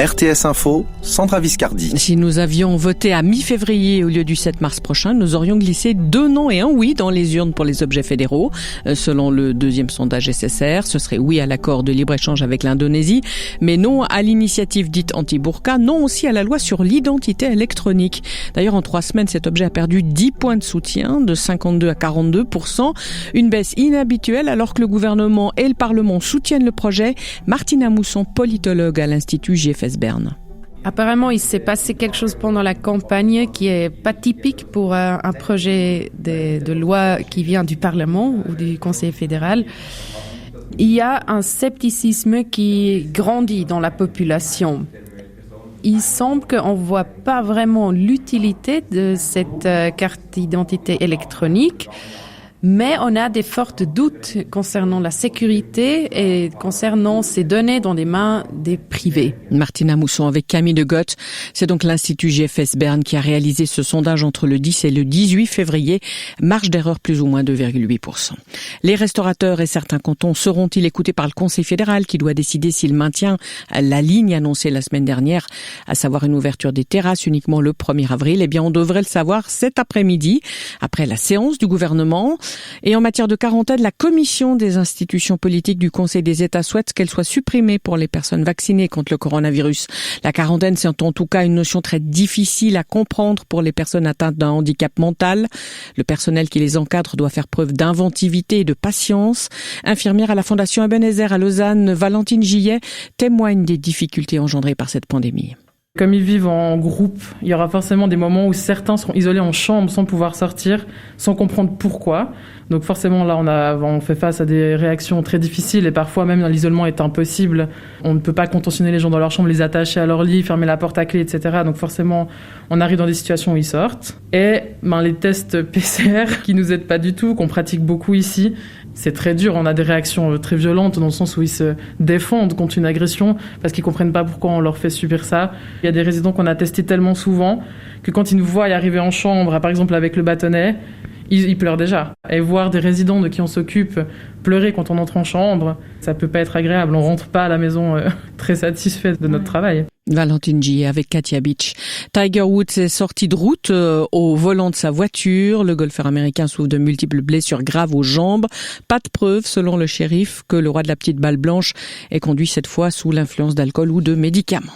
RTS Info, Sandra Viscardi. Si nous avions voté à mi-février au lieu du 7 mars prochain, nous aurions glissé 2 non et un oui dans les urnes pour les objets fédéraux. Selon le deuxième sondage SSR, ce serait oui à l'accord de libre-échange avec l'Indonésie, mais non à l'initiative dite anti-burqa, non aussi à la loi sur l'identité électronique. D'ailleurs, en 3 semaines, cet objet a perdu 10 points de soutien, de 52 à 42%. Une baisse inhabituelle alors que le gouvernement et le Parlement soutiennent le projet. Martina Mousson, politologue à l'Institut GFS Berne. Apparemment, il s'est passé quelque chose pendant la campagne qui est pas typique pour un projet de loi qui vient du Parlement ou du Conseil fédéral. Il y a un scepticisme qui grandit dans la population. Il semble qu'on ne voit pas vraiment l'utilité de cette carte d'identité électronique. Mais on a des forts doutes concernant la sécurité et concernant ces données dans les mains des privés. Martina Mousson avec Camille de Goth. C'est donc l'Institut GFS Berne qui a réalisé ce sondage entre le 10 et le 18 février. Marge d'erreur plus ou moins 2,8%. Les restaurateurs et certains cantons seront-ils écoutés par le Conseil fédéral qui doit décider s'il maintient la ligne annoncée la semaine dernière, à savoir une ouverture des terrasses uniquement le 1er avril? Eh bien, on devrait le savoir cet après-midi, après la séance du gouvernement. Et en matière de quarantaine, la commission des institutions politiques du Conseil des États souhaite qu'elle soit supprimée pour les personnes vaccinées contre le coronavirus. La quarantaine, c'est en tout cas une notion très difficile à comprendre pour les personnes atteintes d'un handicap mental. Le personnel qui les encadre doit faire preuve d'inventivité et de patience. Infirmière à la Fondation Ebenezer à Lausanne, Valentine Gillet témoigne des difficultés engendrées par cette pandémie. Comme ils vivent en groupe, il y aura forcément des moments où certains seront isolés en chambre sans pouvoir sortir, sans comprendre pourquoi. Donc forcément, là, on fait face à des réactions très difficiles et parfois même l'isolement est impossible. On ne peut pas contentionner les gens dans leur chambre, les attacher à leur lit, fermer la porte à clé, etc. Donc forcément, on arrive dans des situations où ils sortent. Et les tests PCR qui nous aident pas du tout, qu'on pratique beaucoup ici, c'est très dur. On a des réactions très violentes dans le sens où ils se défendent contre une agression parce qu'ils comprennent pas pourquoi on leur fait subir ça. Il y a des résidents qu'on a testés tellement souvent que quand ils nous voient arriver en chambre, par exemple avec le bâtonnet, ils pleurent déjà. Et voir des résidents de qui on s'occupe pleurer quand on entre en chambre, ça peut pas être agréable. On rentre pas à la maison très satisfait de notre travail. Valentine G avec Katia Beach. Tiger Woods est sorti de route au volant de sa voiture. Le golfeur américain souffre de multiples blessures graves aux jambes. Pas de preuve, selon le shérif, que le roi de la petite balle blanche est conduit cette fois sous l'influence d'alcool ou de médicaments.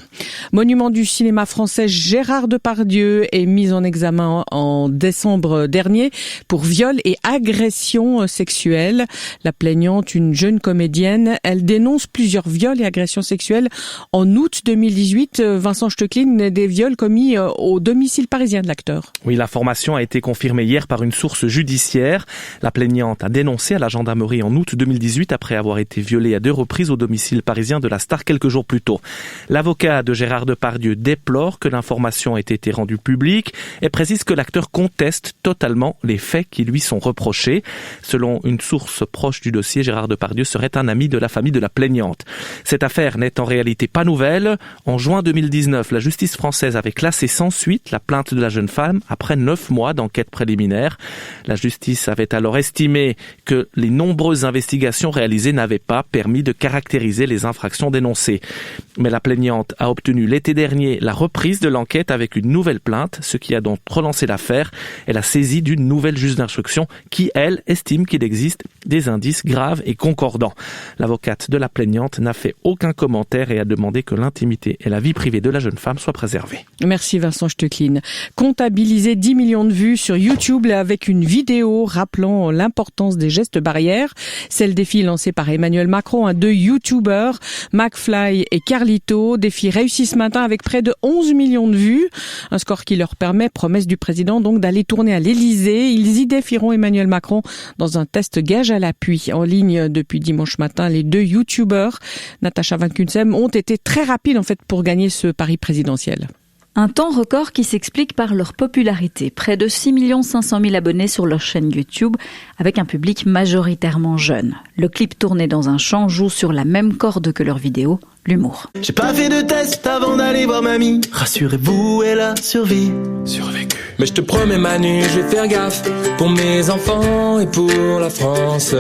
Monument du cinéma français, Gérard Depardieu est mis en examen en décembre dernier pour viol et agression sexuelle. La plaignante, une jeune comédienne, elle dénonce plusieurs viols et agressions sexuelles en août 2018. Vincent Stöcklin, des viols commis au domicile parisien de l'acteur. Oui, l'information a été confirmée hier par une source judiciaire. La plaignante a dénoncé à la gendarmerie en août 2018 après avoir été violée à 2 reprises au domicile parisien de la star quelques jours plus tôt. L'avocat de Gérard Depardieu déplore que l'information ait été rendue publique et précise que l'acteur conteste totalement les faits qui lui sont reprochés. Selon une source proche du dossier, Gérard Depardieu serait un ami de la famille de la plaignante. Cette affaire n'est en réalité pas nouvelle. En juin 2019, la justice française avait classé sans suite la plainte de la jeune femme après 9 mois d'enquête préliminaire. La justice avait alors estimé que les nombreuses investigations réalisées n'avaient pas permis de caractériser les infractions dénoncées. Mais la plaignante a obtenu l'été dernier la reprise de l'enquête avec une nouvelle plainte, ce qui a donc relancé l'affaire et la saisie d'une nouvelle juge d'instruction qui, elle, estime qu'il existe des indices graves et concordants. L'avocate de la plaignante n'a fait aucun commentaire et a demandé que l'intimité et la vie privée de la jeune femme soient préservées. Merci Vincent Stöcklin. Comptabiliser 10 millions de vues sur YouTube avec une vidéo rappelant l'importance des gestes barrières. C'est le défi lancé par Emmanuel Macron à 2 YouTubers, McFly et Carlito. Défi réussi ce matin avec près de 11 millions de vues. Un score qui leur permet, promesse du président, donc d'aller tourner à l'Elysée. Ils y défieront Emmanuel Macron dans un test gage à l'appui. En ligne depuis dimanche matin, les 2 YouTubers, Natacha Van Kunsem, ont été très rapides en fait pour gagner ce pari présidentiel. Un temps record qui s'explique par leur popularité. Près de 6 500 000 abonnés sur leur chaîne YouTube, avec un public majoritairement jeune. Le clip tourné dans un champ joue sur la même corde que leur vidéo, l'humour. J'ai pas fait de test avant d'aller voir mamie. Rassurez-vous, elle a survécu. Mais je te promets Manu, je vais faire gaffe pour mes enfants et pour la France.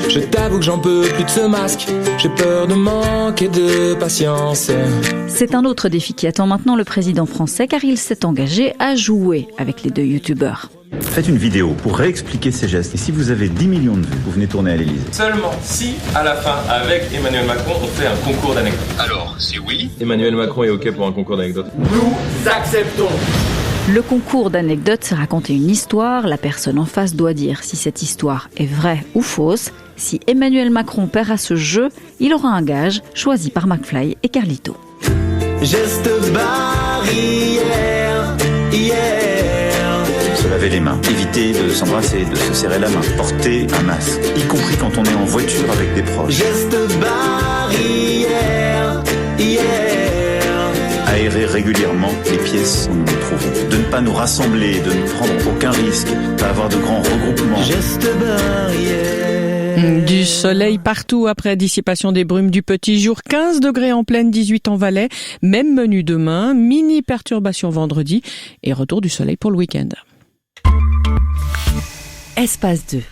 Je t'avoue que j'en peux plus de ce masque, j'ai peur de manquer de patience. C'est un autre défi qui attend maintenant le président français car il s'est engagé à jouer avec les deux youtubeurs. Faites une vidéo pour réexpliquer ces gestes et si vous avez 10 millions de vues, vous venez tourner à l'Elysée. Seulement si, à la fin, avec Emmanuel Macron, on fait un concours d'anecdotes. Alors, si oui, Emmanuel Macron est OK pour un concours d'anecdotes. Nous acceptons. Le concours d'anecdotes, c'est raconter une histoire. La personne en face doit dire si cette histoire est vraie ou fausse. Si Emmanuel Macron perd à ce jeu, il aura un gage choisi par McFly et Carlito. Geste barrière, Se laver les mains, éviter de s'embrasser, de se serrer la main, porter un masque, y compris quand on est en voiture avec des proches. Geste barrière, Aérer régulièrement les pièces où nous nous trouvons. De ne pas nous rassembler, de ne prendre aucun risque, pas avoir de grands regroupements. Geste barrière. Du soleil partout après dissipation des brumes du petit jour. 15 degrés en plaine, 18 en Valais. Même menu demain, mini perturbation vendredi et retour du soleil pour le week-end. Espace 2.